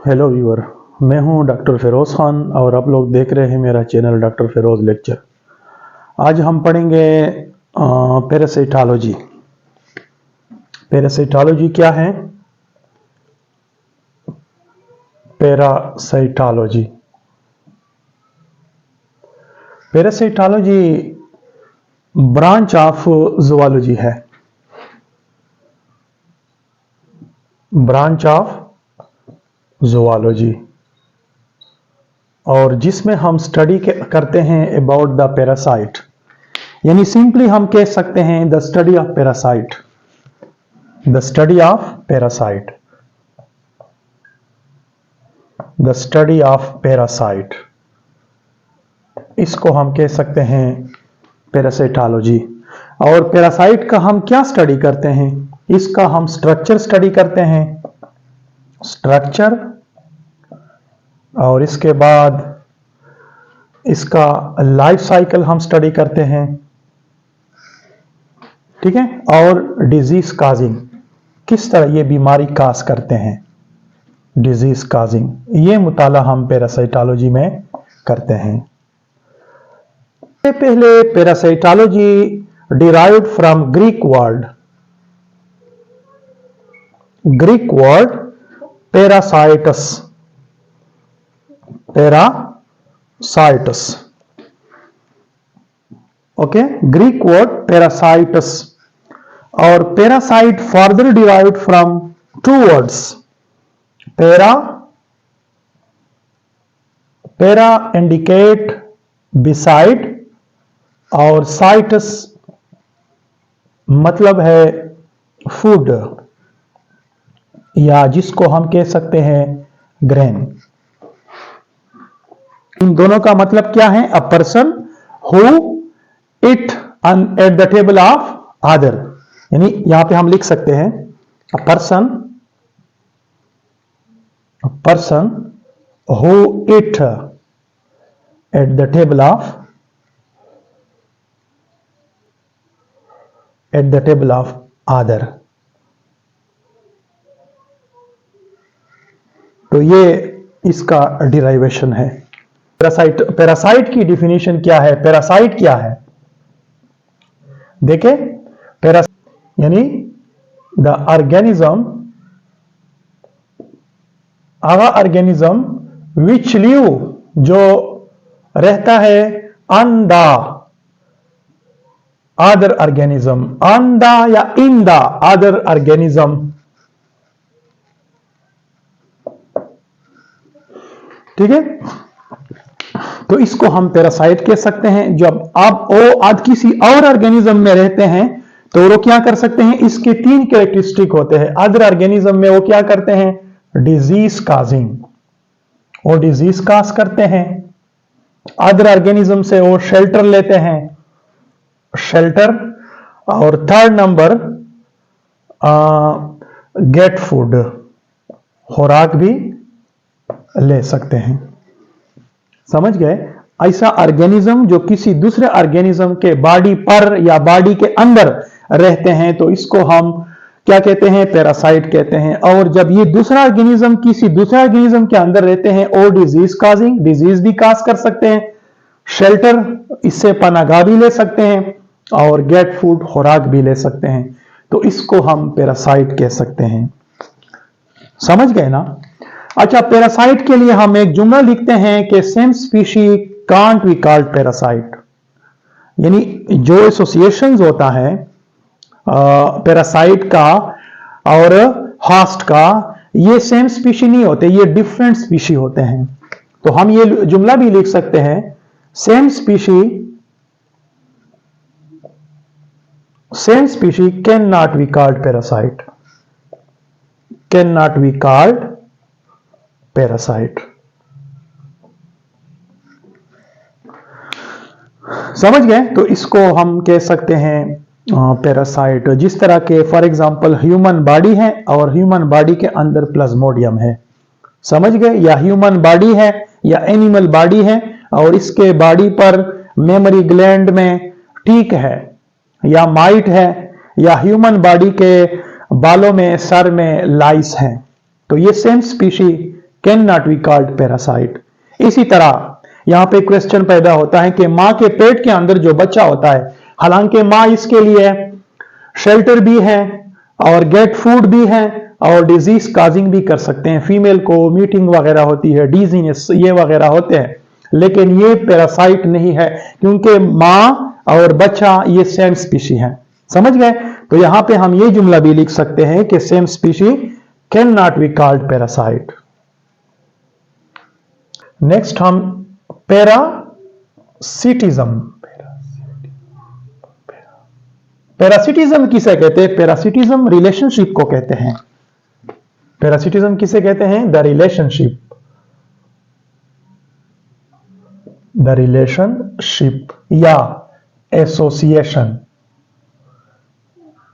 Hello viewer, मैं हूं doctor Firoz Khan और आप लोग देख रहे हैं मेरा चैनल डॉक्टर फिरोज लेक्चर। आज हम पढ़ेंगे पैरासाइटोलॉजी। पैरासाइटोलॉजी क्या है? Parasitology parasitology branch of zoology है। ब्रांच ऑफ जूलॉजी, और जिसमें हम स्टडी करते हैं अबाउट द पैरासाइट, यानी सिंपली हम कह सकते हैं the study of parasite. The study of parasite, the study of parasite, इसको हम कह सकते हैं पैरासाइटोलॉजी। और पैरासाइट का हम क्या स्टडी करते हैं? इसका हम स्ट्रक्चर स्टडी करते हैं, स्ट्रक्चर, और इसके बाद इसका लाइफ साइकिल हम स्टडी करते हैं, ठीक है। और डिजीज काजिंग, किस तरह ये बीमारी काज करते हैं, डिजीज काजिंग, ये मुताला हम पैरासाइटोलॉजी में करते हैं। पहले parasitology derived from Greek word parasitos. Parasitos, okay, Greek word parasitos. और parasite further derived from two words, para indicate beside, और साइटस मतलब है फूड, या जिसको हम कह सकते हैं ग्रेन। इन दोनों का मतलब क्या है? A person who it at the table of other, यानी यहां पे हम लिख सकते हैं a person who it at the table of other. तो ये इसका डिराइवेशन है। पैरासाइट की डिफिनीशन क्या है? पैरासाइट क्या है? देखें, यानी द ऑर्गेनिज्म विच लिव, जो रहता है on the other organism, on the या इन द अदर ऑर्गेनिज्म, ठीक है। तो इसको हम पैरासाइट कह सकते हैं। जब आप किसी और ऑर्गेनिज्म में रहते हैं तो वो क्या कर सकते हैं? इसके तीन कैरेक्टरिस्टिक होते हैं। अदर ऑर्गेनिज्म में वो क्या करते हैं? डिजीज काजिंग, वो डिजीज काज करते हैं। अदर ऑर्गेनिज्म से वो शेल्टर लेते हैं, शेल्टर। और थर्ड नंबर गेट फूड, खुराक भी ले सकते हैं। समझ गए? ऐसा ऑर्गेनिज्म जो किसी दूसरे ऑर्गेनिज्म के बॉडी पर या बॉडी के अंदर रहते हैं, तो इसको हम क्या कहते हैं? पैरासाइट कहते हैं। और जब ये दूसरा ऑर्गेनिज्म किसी दूसरे ऑर्गेनिज्म के अंदर रहते हैं, और डिजीज काजिंग, डिजीज भी काज कर सकते हैं, शेल्टर, इससे पनागाह भी ले सकते हैं, और गेट फूड, खुराक भी ले सकते हैं। तो इसको हम पैरासाइट कह सकते हैं। समझ गए ना? अच्छा, पैरासाइट के लिए हम एक जुमला लिखते हैं कि same species can't be called parasite, यानी जो एसोसिएशंस होता है पैरासाइट का और होस्ट का, ये सेम स्पीशी नहीं होते, ये डिफरेंट स्पीशी होते हैं। तो हम ये जुमला भी लिख सकते हैं, same species can not be called parasite, can not be called parasite. समझ गए? तो इसको हम कह सकते हैं पैरासाइट। जिस तरह के फॉर एग्जांपल ह्यूमन बॉडी है, और ह्यूमन बॉडी के अंदर प्लाज्मोडियम है, समझ गए? या ह्यूमन बॉडी है या एनिमल बॉडी है, और इसके बॉडी पर मेमोरी ग्लैंड में टीक है या माइट है, या ह्यूमन बॉडी के बालों में, सर में लाइस है। तो ये same species can not be called parasite. इसी तरह यहां पे क्वेश्चन पैदा होता है कि मां के पेट के अंदर जो बच्चा होता है, हालांकि मां इसके लिए शेल्टर भी है और गेट फूड भी है और डिजीज काजिंग भी कर सकते हैं। फीमेल को मीटिंग वगैरह होती है, डिजीनेस ये वगैरह होते हैं, लेकिन ये पैरासाइट नहीं है क्योंकि मां और बच्चा ये सेम स्पीशी है। समझ गए? तो यहां पे हम ये जुमला भी लिख सकते हैं कि same species can not be called parasite. Next हम पैरासिटिज्म। पैरासिटिज्म किसे कहते हैं? पैरासिटिज्म रिलेशनशिप को कहते हैं। पैरासिटिज्म किसे कहते हैं? द रिलेशनशिप, द रिलेशनशिप या एसोसिएशन,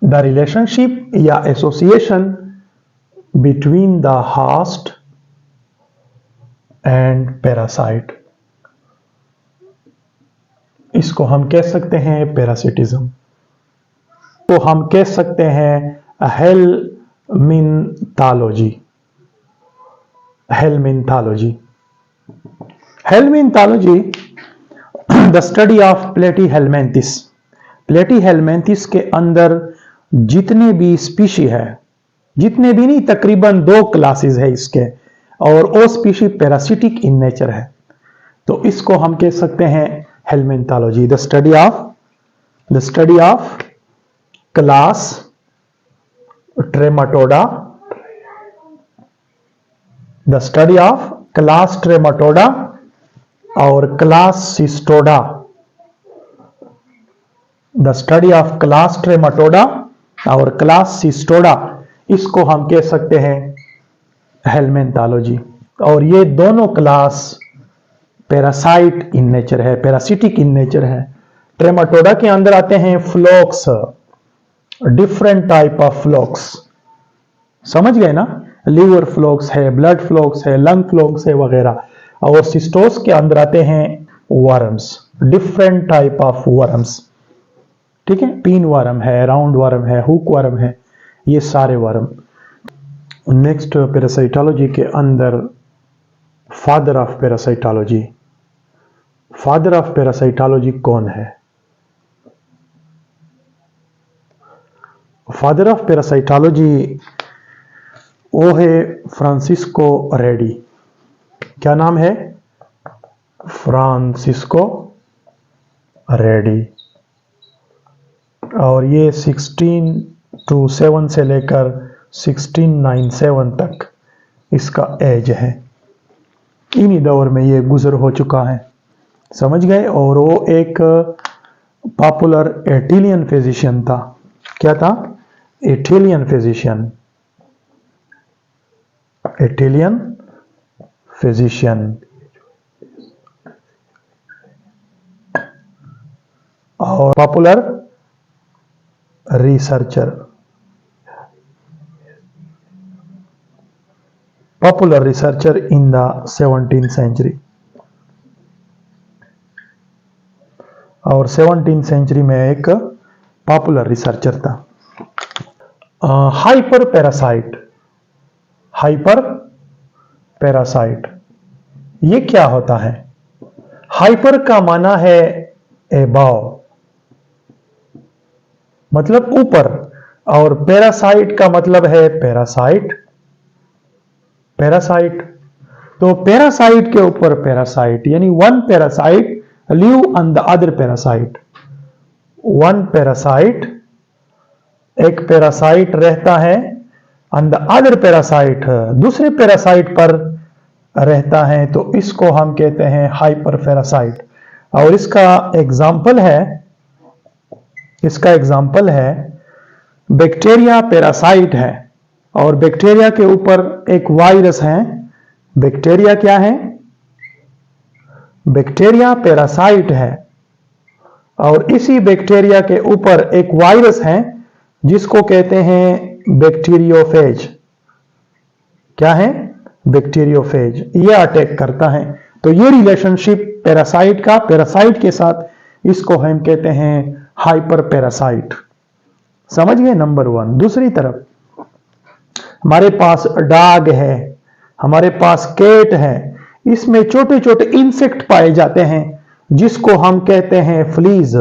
द रिलेशनशिप या association between the host and parasite, इसको हम कह सकते हैं पैरासिटिज्म। तो हम कह सकते हैं हेलमिन्थोलॉजी। हेलमिन्थोलॉजी, हेलमिन्थोलॉजी द स्टडी ऑफ प्लेटीहेल्मिन्थिस। प्लेटीहेल्मिन्थिस के अंदर जितने भी स्पीशी है, जितने भी नहीं, तकरीबन 2 क्लासेस है इसके, और वो स्पीशी पैरासिटिक इन नेचर है। तो इसको हम कह सकते हैं helminthology, the study of class Trematoda, the study of class Trematoda और class Cestoda, the study of class Trematoda और क्लास सिस्टोडा, इसको हम कह सकते हैं हेलमिन्थोलॉजी। और ये दोनों क्लास पैरासाइट इन नेचर है, पैरासिटिक इन नेचर है। ट्रेमाटोडा के अंदर आते हैं flocs, different type of flocs, समझ गए ना? लीवर फ्लोक्स है, ब्लड फ्लोक्स है, लंग फ्लोक्स है वगैरह। और सिस्टोस के अंदर आते हैं worms, different type of worms, ठीक है? पिन वर्म है, राउंड वर्म है, हुक वर्म है, ये सारे वर्म। नेक्स्ट पैरासाइटोलॉजी के अंदर father of parasitology. Father of parasitology कौन है? फादर ऑफ पैरासाइटोलॉजी वो है फ्रांसिस्को रेडी। क्या नाम है? Francisco ready. और ये 1627 से लेकर 1697 तक इसका एज है। इन्हीं दौर में ये गुजर हो चुका है, समझ गए? और वो एक पॉपुलर इटालियन फिजिशियन था। क्या था? Italian physician, Italian physician. और popular researcher, popular researcher in the 17th century. और 17th सेंचुरी में एक पॉपुलर रिसर्चर था। हाइपर पैरासाइट, हाइपर पैरासाइट ये क्या होता है? हाइपर का माना है एबाव, मतलब ऊपर, और पैरासाइट का मतलब है पैरासाइट, पैरासाइट। तो पैरासाइट के ऊपर पैरासाइट, यानी one parasite live on the other parasite. One parasite, एक पैरासाइट रहता है ऑन द अदर पैरासाइट, दूसरे पैरासाइट पर रहता है, तो इसको हम कहते हैं हाइपर पैरासाइट। और इसका एग्जाम्पल है बैक्टीरिया पैरासाइट है, और बैक्टीरिया के ऊपर एक वायरस है। बैक्टीरिया क्या है? बैक्टीरिया पैरासाइट है, और इसी बैक्टीरिया के ऊपर एक वायरस है जिसको कहते हैं बैक्टीरियोफेज। क्या है? बैक्टीरियोफेज। ये अटैक करता है। तो ये रिलेशनशिप पैरासाइट का पैरासाइट के साथ, इसको हम कहते हैं हाइपर पैरासाइट। समझ गए? नंबर 1। दूसरी तरफ हमारे पास डॉग है, हमारे पास कैट है, इसमें छोटे छोटे इंसेक्ट पाए जाते हैं जिसको हम कहते हैं फ्लीज।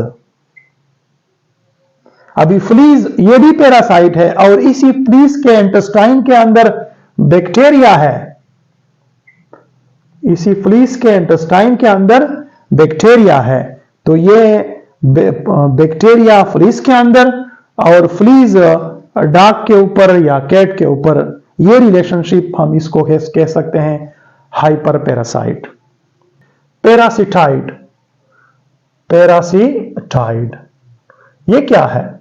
अभी फ्लीज ये भी पैरासाइट है और इसी फ्लीज के इंटेस्टाइन के अंदर बैक्टीरिया है। इसी फ्लीज के इंटेस्टाइन के अंदर बैक्टीरिया है। तो ये बैक्टीरिया फ्लीज के अंदर और फ्लीज डॉग के ऊपर या कैट के ऊपर, ये रिलेशनशिप हम इसको कह सकते हैं हाइपर पैरासाइट। पैरासिटाइड, पैरासिटाइड ये क्या है?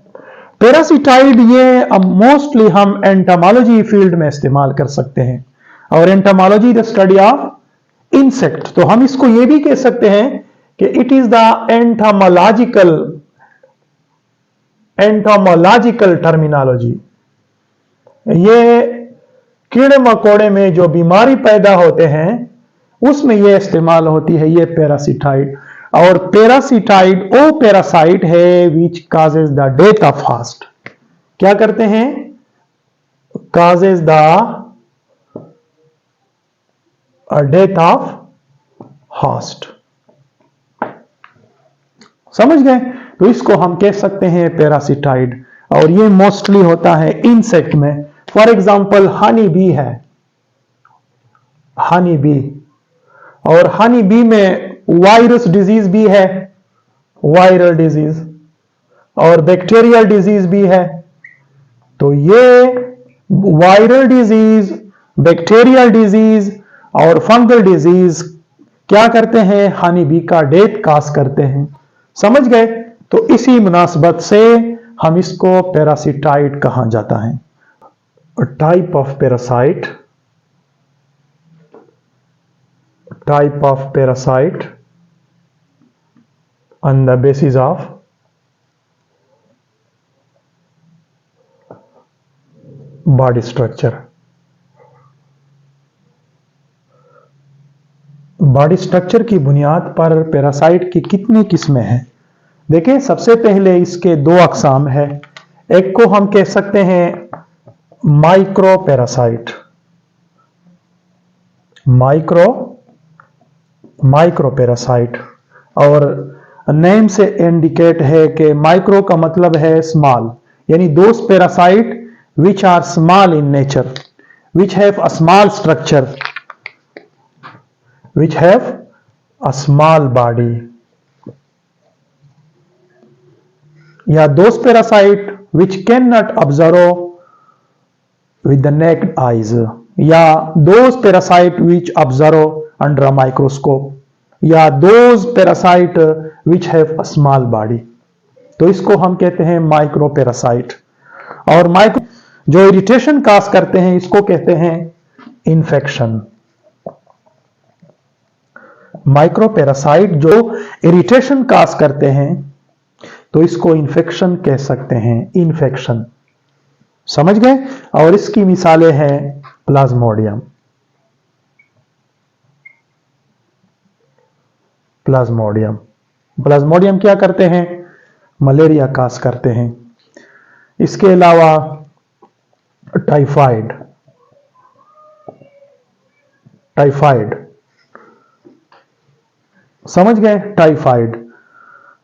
पैरासिटाइड ये अब मोस्टली हम एंटोमोलॉजी फील्ड में इस्तेमाल कर सकते हैं, और entomology the study of insect. तो हम इसको ये भी कह सकते हैं कि it is the entomological terminology. ये कीड़े मकोड़े में जो बीमारी पैदा होते हैं उसमें ये इस्तेमाल होती है, ये पैरासिटाइड। और पैरासिटाइड वो पैरासाइट है which causes the death of host. क्या करते हैं? Causes the death of host. समझ गए? तो इसको हम कह सकते हैं पैरासिटाइड, और ये मोस्टली होता है इंसेक्ट में। फॉर एग्जांपल हनी बी है, हनी बी, और हनी बी में वायरस डिजीज भी है, वायरल डिजीज, और बैक्टीरियल डिजीज भी है। तो ये वायरल डिजीज, बैक्टीरियल डिजीज और फंगल डिजीज क्या करते हैं? हनी बी का डेथ काज करते हैं। समझ गए? तो इसी मुनासबत से हम इसको पैरासिटाइड कहा जाता है। Type of parasite, type of parasite on the basis of body structure. Body structure की बुनियाद पर पैरासाइट की कितनी किस्में हैं? देखिए, सबसे पहले इसके दो अकसाम है। एक को हम कह सकते हैं माइक्रो पैरासाइट, माइक्रो पैरासाइट, और नेम से इंडिकेट है कि माइक्रो का मतलब है स्मॉल, यानी those parasite which are small in nature, which have a small structure, which have a small body, या those parasite which cannot observe with the naked eyes, या those parasite which observe under a microscope, या those parasite which have a small body। तो इसको हम कहते हैं micro parasite. और micro जो इरिटेशन काज करते हैं इसको कहते हैं इन्फेक्शन। माइक्रो पैरासाइट जो इरिटेशन काज करते हैं तो इसको इन्फेक्शन कह सकते हैं, इन्फेक्शन। समझ गए? और इसकी मिसालें हैं प्लाज्मोडियम, प्लाज्मोडियम, प्लाज्मोडियम क्या करते हैं? मलेरिया काज करते हैं। इसके अलावा टाइफाइड, टाइफाइड समझ गए? टाइफाइड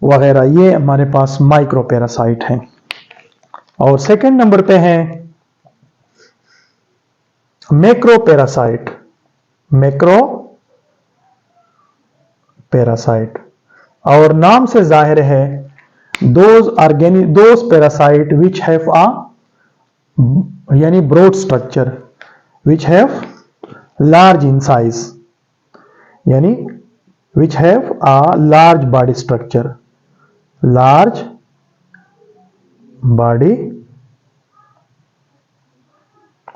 वगैरह ये हमारे पास माइक्रो पैरासाइट हैं। और सेकंड नंबर पे है मैक्रो पैरासाइट, मैक्रो पैरासाइट, और नाम से जाहिर है those parasite which have a यानी broad structure, which have large in size, यानी which have a large body structure, large body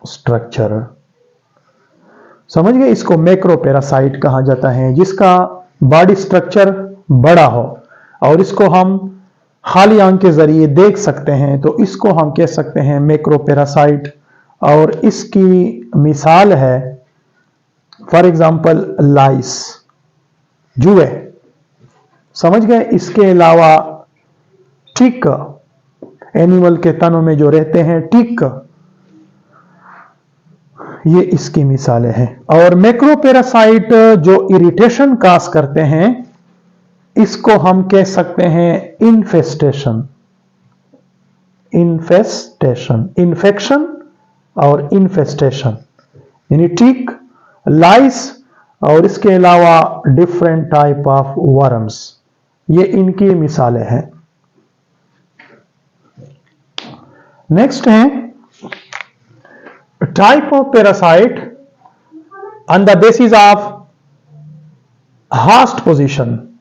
structure। समझ गए? इसको मैक्रो पैरासाइट कहा जाता है, जिसका बॉडी स्ट्रक्चर बड़ा हो और इसको हम खाली आंख के जरिए देख सकते हैं, तो इसको हम कह सकते हैं मैक्रो पैरासाइट। और इसकी मिसाल है फॉर एग्जांपल लाइस, जुए। समझ गए? इसके अलावा टिक, एनिमल के तनों में जो रहते हैं टिक, ये इसकी मिसालें हैं। और मैक्रोपैरासाइट जो इरिटेशन काज करते हैं, इसको हम कह सकते हैं इन्फेस्टेशन। इन्फेस्टेशन, इन्फेक्शन और इन्फेस्टेशन, यानी टिक, लाइस और इसके अलावा डिफरेंट टाइप ऑफ वर्म्स, ये इनकी मिसालें हैं। नेक्स्ट है type of parasite on the basis of host position.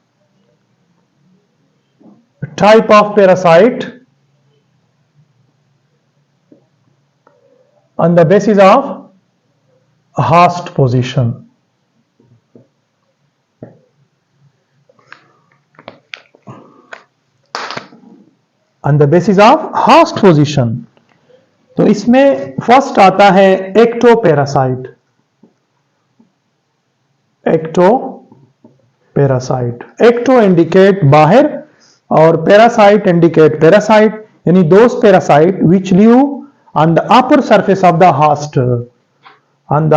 Type of parasite on the basis of host position. On the basis of host position. तो इसमें फर्स्ट आता है एक्टोपैरासाइट। एक्टोपैरासाइट, एक्टो इंडिकेट बाहर और पैरासाइट इंडिकेट पैरासाइट, यानी those parasite which live on the upper surface of the host, on the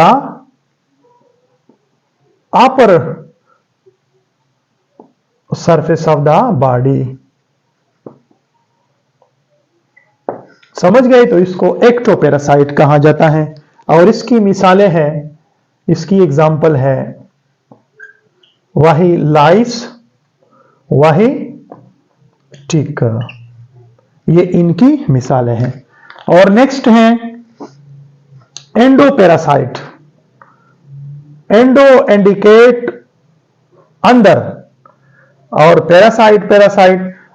upper surface of the body. समझ गए? तो इसको एक्टोपैरासाइट कहा जाता है। और इसकी मिसालें हैं, इसकी एग्जाम्पल है वही लाइस, वही टिक, ये इनकी मिसालें हैं। और नेक्स्ट है एंडोपैरासाइट। एंडो इंडिकेट अंदर और parasite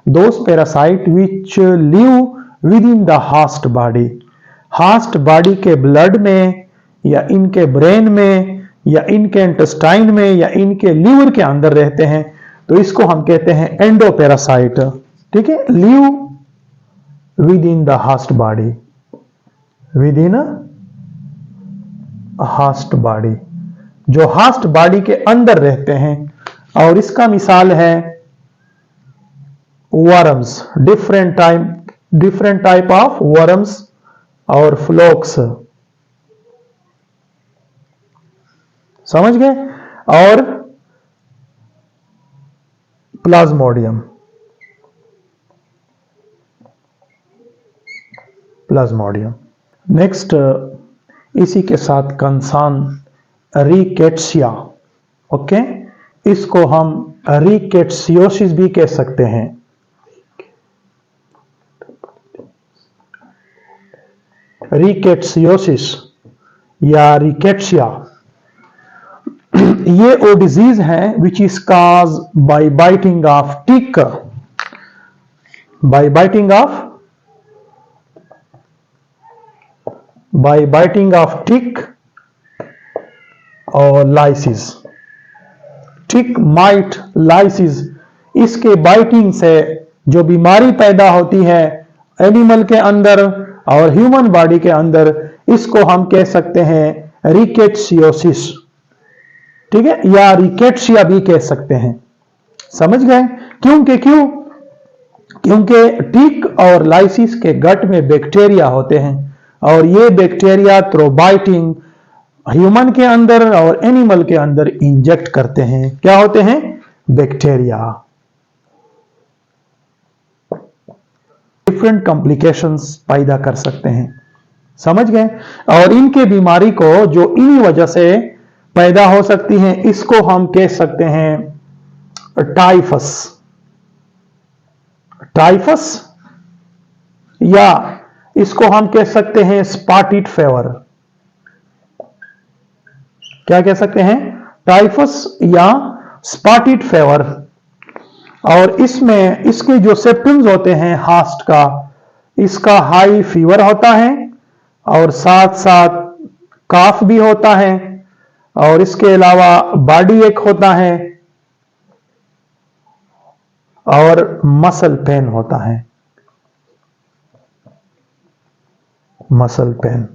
those parasite which live with in the host body. Host body के ब्लड में या इनके ब्रेन में या इनके इंटेस्टाइन में या इनके लीवर के अंदर रहते हैं, तो इसको हम कहते हैं एंडोपैरासाइट। ठीक है, live with in the host body, with in host body, जो होस्ट बॉडी के अंदर रहते हैं। और इसका मिसाल है worms, different type of worms और फ्लोक्स। समझ गए? और प्लाज्मोडियम, नेक्स्ट इसी के साथ कंसान रिकेट्सिया। ओके, इसको हम रिकेट्सियोसिस भी कह सकते हैं। रिकेट्सियोसिस या रिकेट्सिया, ये वो डिजीज है which is cause by biting of tick, by biting of tick और लाइसिस। टिक, माइट, लाइसिस, इसके बाइटिंग से जो बीमारी पैदा होती है एनिमल के अंदर और ह्यूमन बॉडी के अंदर, इसको हम कह सकते हैं रिकेट्सियोसिस। ठीक है, या रिकेट्सिया भी कह सकते हैं। समझ गए? क्योंकि टिक और लाइसिस के गट में बैक्टीरिया होते हैं और ये बैक्टीरिया थ्रू बाइटिंग ह्यूमन के अंदर और एनिमल के अंदर इंजेक्ट करते हैं। क्या होते हैं? बैक्टीरिया। डिफरेंट कॉम्प्लिकेशंस पैदा कर सकते हैं। समझ गए? और इनके बीमारी को जो इन्हीं वजह से पैदा हो सकती हैं, इसको हम कह सकते हैं टाइफस, या इसको हम कह सकते हैं स्पॉटेड फीवर। क्या कह सकते हैं? टाइफस या स्पॉटेड फीवर। और इसमें इसके जो सिम्पटम्स होते हैं होस्ट का, इसका हाई फीवर होता है और साथ साथ काफ भी होता है और इसके अलावा बॉडी एक होता है और मसल पेन होता है, मसल पेन।